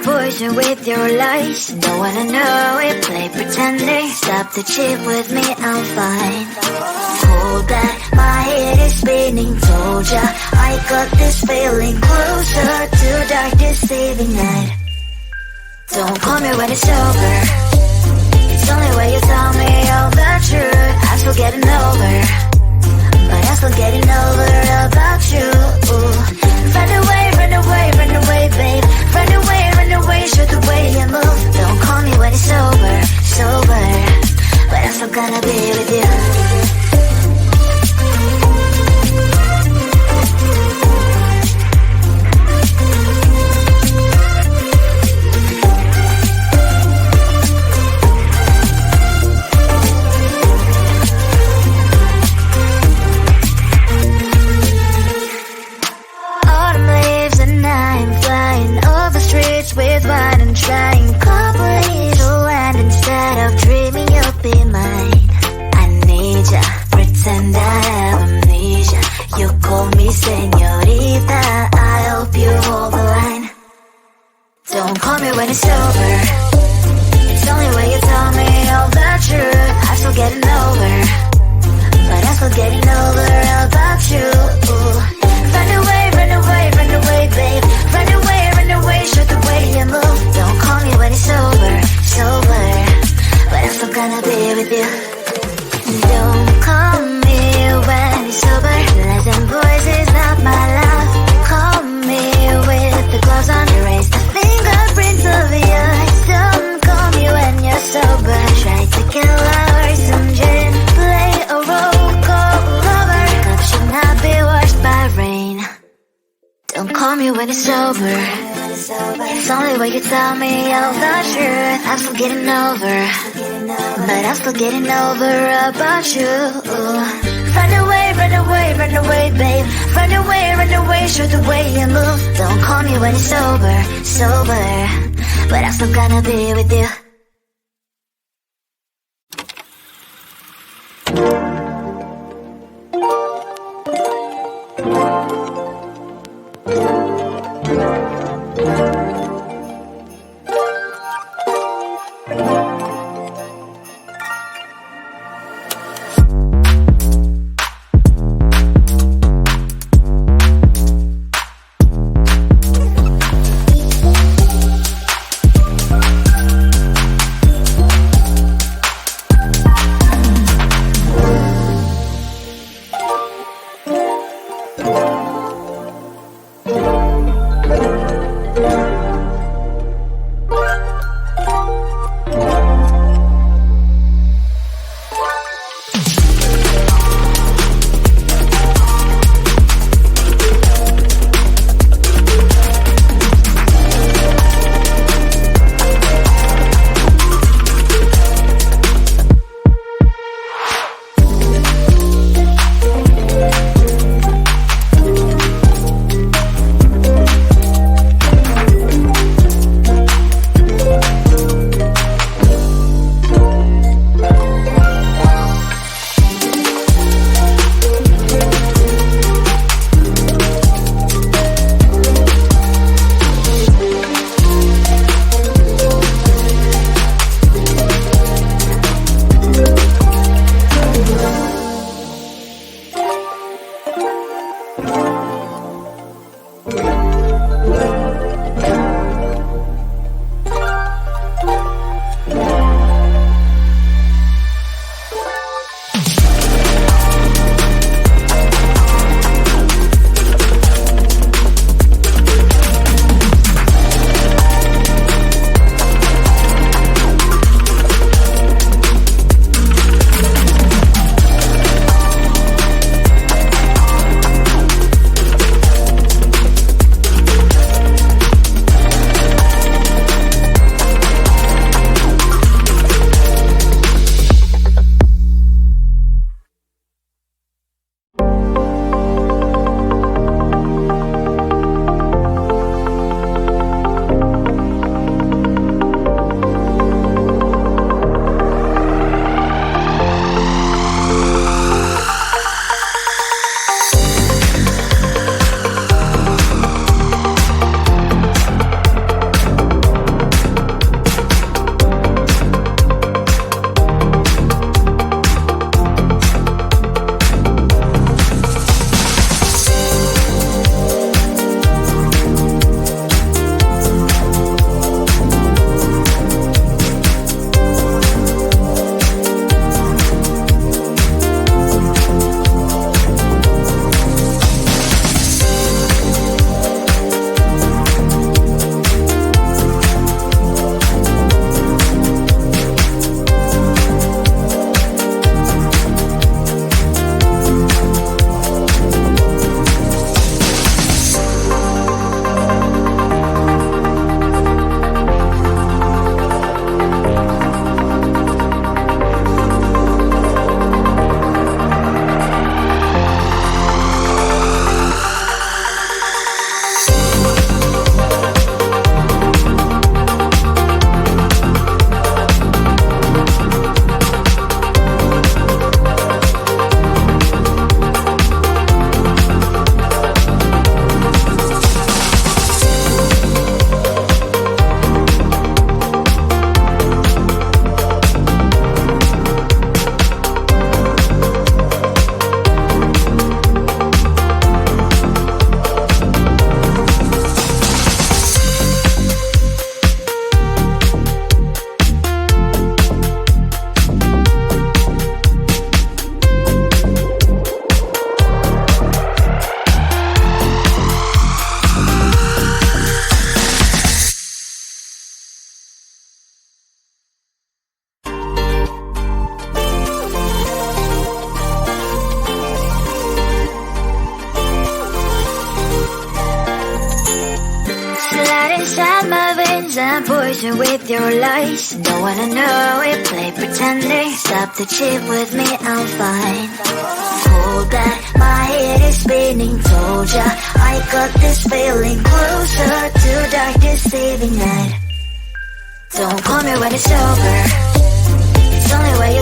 poison with your lies. Don't wanna know it, play pretending. Stop the cheat with me, I'm fine. Hold that, my head is spinning. Told ya, I got this feeling. Closer to dark deceiving night. Don't call me when it's over. It's only when you tell me all the truth. I'm still getting over, but I'm still getting over about you. Run away, run away, run away, babe. Run away, show the way you move. Don't call me when it's over, sober, but I'm still gonna be with you. With wine and trying copies to land instead of dreaming you'll be mine. I need ya, pretend I have amnesia. You call me señorita, I hope you hold the line. Don't call me when it's over. It's only when you tell me all the truth. I'm still getting over, but I'm still getting over about you. Run away, run away, run away, babe. Run away, show the way you move. Don't call me when it's over, sober, but I'm still gonna be with you. Don't call me when it's sober. Lies and boys is not my love. Call me with the gloves on. Erase the fingerprints of yours. Don't call me when you're sober. Try to kill hours, some gin. Play a role, call lover. Cup should not be washed by rain. Don't call me when it's sober. It's only when you tell me all the truth. I'm still getting over, but I'm still getting over about you. Run away, run away, run away, babe. Run away, show the way you move. Don't call me when it's sober, sober, but I'm still gonna be with you. poison with your lies. Don't wanna know it, play pretending. Stop the cheat with me, I'm fine. Hold that, my head is spinning. Told ya, I got this feeling. Closer to dark deceiving night. Don't call me when it's over. It's only when you